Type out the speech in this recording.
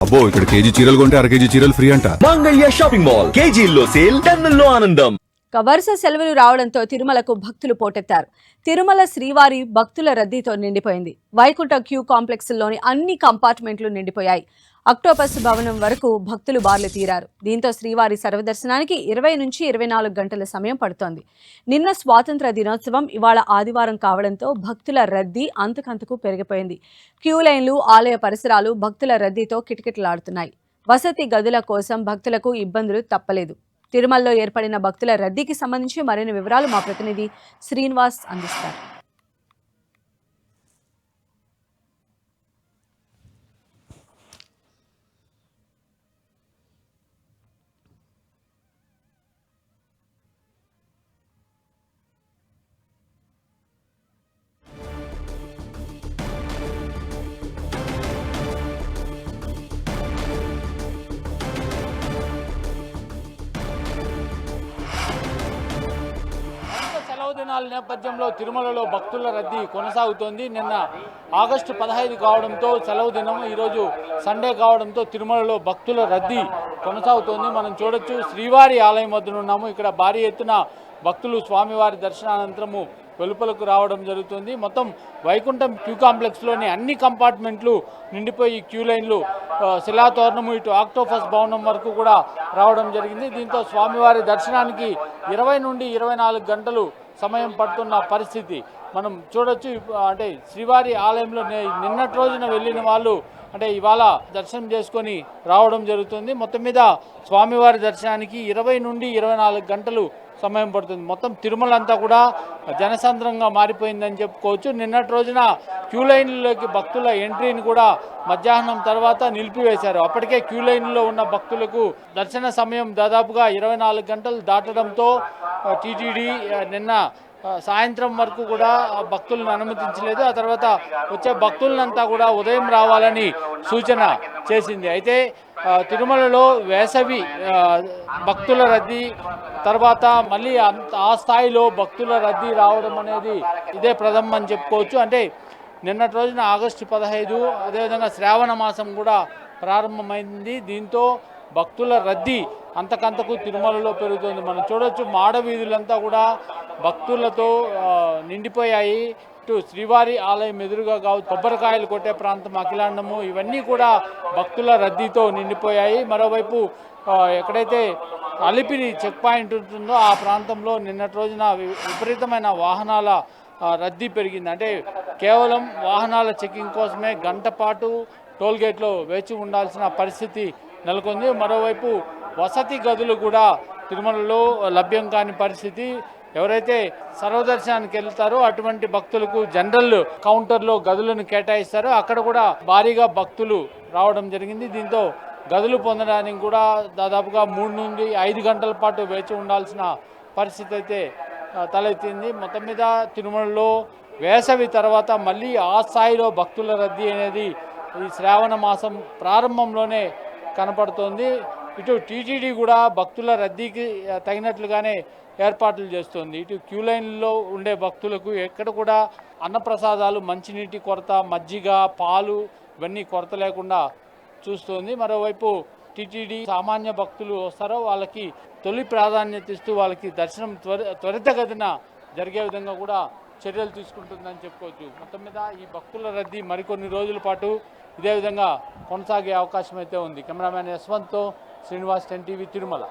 అబ్బో ఇక్కడ కేజీ చీరలు కొంటే అర కేజీ చీరలు ఫ్రీ అంట. మంగళ్య షాపింగ్ మాల్ కేజీల్లో సేల్, టన్నుల్లో ఆనందం. వరుస సెలవులు రావడంతో తిరుమలకు భక్తులు పోటెత్తారు. తిరుమల శ్రీవారి భక్తుల రద్దీతో నిండిపోయింది. వైకుంఠ క్యూ కాంప్లెక్స్లోని అన్ని కంపార్ట్మెంట్లు నిండిపోయాయి. అక్టోపస్ భవనం వరకు భక్తులు బార్లు తీరారు. దీంతో శ్రీవారి సర్వదర్శనానికి 20 నుంచి 24 గంటల సమయం పడుతోంది. నిన్న స్వాతంత్ర దినోత్సవం, ఇవాళ ఆదివారం కావడంతో భక్తుల రద్దీ అంతకంతకు పెరిగిపోయింది. క్యూ లైన్లు, ఆలయ పరిసరాలు భక్తుల రద్దీతో కిటకిటలాడుతున్నాయి. వసతి గదుల కోసం భక్తులకు ఇబ్బందులు తప్పలేదు. తిరుమలలో ఏర్పడిన భక్తుల రద్దీకి సంబంధించి మరిన్ని వివరాలు మా ప్రతినిధి శ్రీనివాస్ అందిస్తారు. సెలవు దినాల నేపథ్యంలో తిరుమలలో భక్తుల రద్దీ కొనసాగుతోంది. నిన్న ఆగస్టు 15 కావడంతో సెలవు దినం, ఈరోజు సండే కావడంతో తిరుమలలో భక్తుల రద్దీ కొనసాగుతోంది. మనం చూడొచ్చు, శ్రీవారి ఆలయం వద్ద ఉన్నాము. ఇక్కడ భారీ ఎత్తున భక్తులు స్వామివారి దర్శనానంతరము వెలుపలకు రావడం జరుగుతుంది. మొత్తం వైకుంఠం క్యూ కాంప్లెక్స్లోని అన్ని కంపార్ట్మెంట్లు నిండిపోయి క్యూ లైన్లు, శిలాతోరణము, ఇటు ఆక్టోపస్ భవనం వరకు కూడా రావడం జరిగింది. దీంతో స్వామివారి దర్శనానికి 20 నుండి 24 గంటలు సమయం పడుతున్న పరిస్థితి మనం చూడొచ్చు. అంటే శ్రీవారి ఆలయంలో నిన్నటి రోజున వెళ్ళిన వాళ్ళు అంటే ఇవాళ దర్శనం చేసుకొని రావడం జరుగుతుంది. మొత్తం మీద స్వామివారి దర్శనానికి 20 నుండి 24 గంటలు సమయం పడుతుంది. మొత్తం తిరుమల అంతా కూడా జనసంద్రంగా మారిపోయిందని చెప్పుకోవచ్చు. నిన్నటి రోజున క్యూ లైన్లలోకి భక్తుల ఎంట్రీని కూడా మధ్యాహ్నం తర్వాత నిలిపివేశారు. అప్పటికే క్యూ లైన్లో ఉన్న భక్తులకు దర్శన సమయం దాదాపుగా 24 గంటలు దాటడంతో టీటీడీ నిన్న సాయంత్రం వరకు కూడా భక్తులను అనుమతించలేదు. ఆ తర్వాత వచ్చే భక్తులనంతా కూడా ఉదయం రావాలని సూచన చేసింది. అయితే తిరుమలలో వేసవి భక్తుల రద్దీ తర్వాత మళ్ళీ ఆ స్థాయిలో భక్తుల రద్దీ రావడం అనేది ఇదే ప్రథమం అని చెప్పుకోవచ్చు. అంటే నిన్నటి రోజున ఆగస్టు 15, అదేవిధంగా శ్రావణ మాసం కూడా ప్రారంభమైంది. దీంతో భక్తుల రద్దీ అంతకంతకు తిరుమలలో పెరుగుతుంది. మనం చూడొచ్చు, మాడ వీధులంతా కూడా భక్తులతో నిండిపోయాయి. ఇటు శ్రీవారి ఆలయం ఎదురుగా కావచ్చు, కొబ్బరికాయలు కొట్టే ప్రాంతం, అఖిలాండము, ఇవన్నీ కూడా భక్తుల రద్దీతో నిండిపోయాయి. మరోవైపు ఎక్కడైతే అలిపిరి చెక్ పాయింట్ ఉంటుందో ఆ ప్రాంతంలో నిన్నటి రోజున విపరీతమైన వాహనాల రద్దీ పెరిగింది. అంటే కేవలం వాహనాల చెకింగ్ కోసమే గంట పాటు టోల్గేట్లో వేచి ఉండాల్సిన పరిస్థితి నెలకొంది. మరోవైపు వసతి గదులు కూడా తిరుమలలో లభ్యం కాని పరిస్థితి. ఎవరైతే సర్వదర్శనానికి వెళ్తారో అటువంటి భక్తులకు జనరల్ కౌంటర్లో గదులను కేటాయిస్తారో అక్కడ కూడా భారీగా భక్తులు రావడం జరిగింది. దీంతో గదులు పొందడానికి కూడా దాదాపుగా 3 నుండి 5 గంటల పాటు వేచి ఉండాల్సిన పరిస్థితి అయితే తలెత్తింది. మొత్తం మీద తిరుమలలో వేసవి తర్వాత మళ్ళీ ఆ స్థాయిలో భక్తుల రద్దీ అనేది ఈ శ్రావణ మాసం ప్రారంభంలోనే కనపడుతోంది. ఇటు టీటీడీ కూడా భక్తుల రద్దీకి తగినట్లుగానే ఏర్పాట్లు చేస్తుంది. ఇటు క్యూ లైన్లో ఉండే భక్తులకు ఎక్కడ కూడా అన్నప్రసాదాలు, మంచినీటి కొరత, మజ్జిగ, పాలు ఇవన్నీ కొరత లేకుండా చూస్తుంది. మరోవైపు టీటీడీ సామాన్య భక్తులు వస్తారో వాళ్ళకి తొలి ప్రాధాన్యత ఇస్తూ వాళ్ళకి దర్శనం త్వరితగతిన జరిగే విధంగా కూడా చర్యలు తీసుకుంటుందని చెప్పుకోవచ్చు. మొత్తం మీద ఈ భక్తుల రద్దీ మరికొన్ని రోజుల పాటు ఇదే విధంగా కొనసాగే అవకాశం అయితే ఉంది. కెమెరామ్యాన్ యశ్వంత్తో శ్రీనివాస్, 10 టీవీ, తిరుమల.